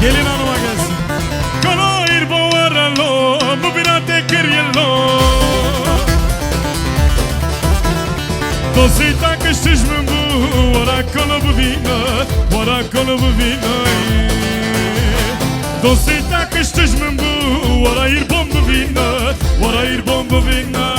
Gelin hanıma gelsin. Kolo irbo varalo, bu binate kiryelo. Dosita kıştış mı bu, vara kolo bu vina, vara kolo bu vina. Dosita kıştış mı bu, vara irbom bu vina, vara irbom bu vina.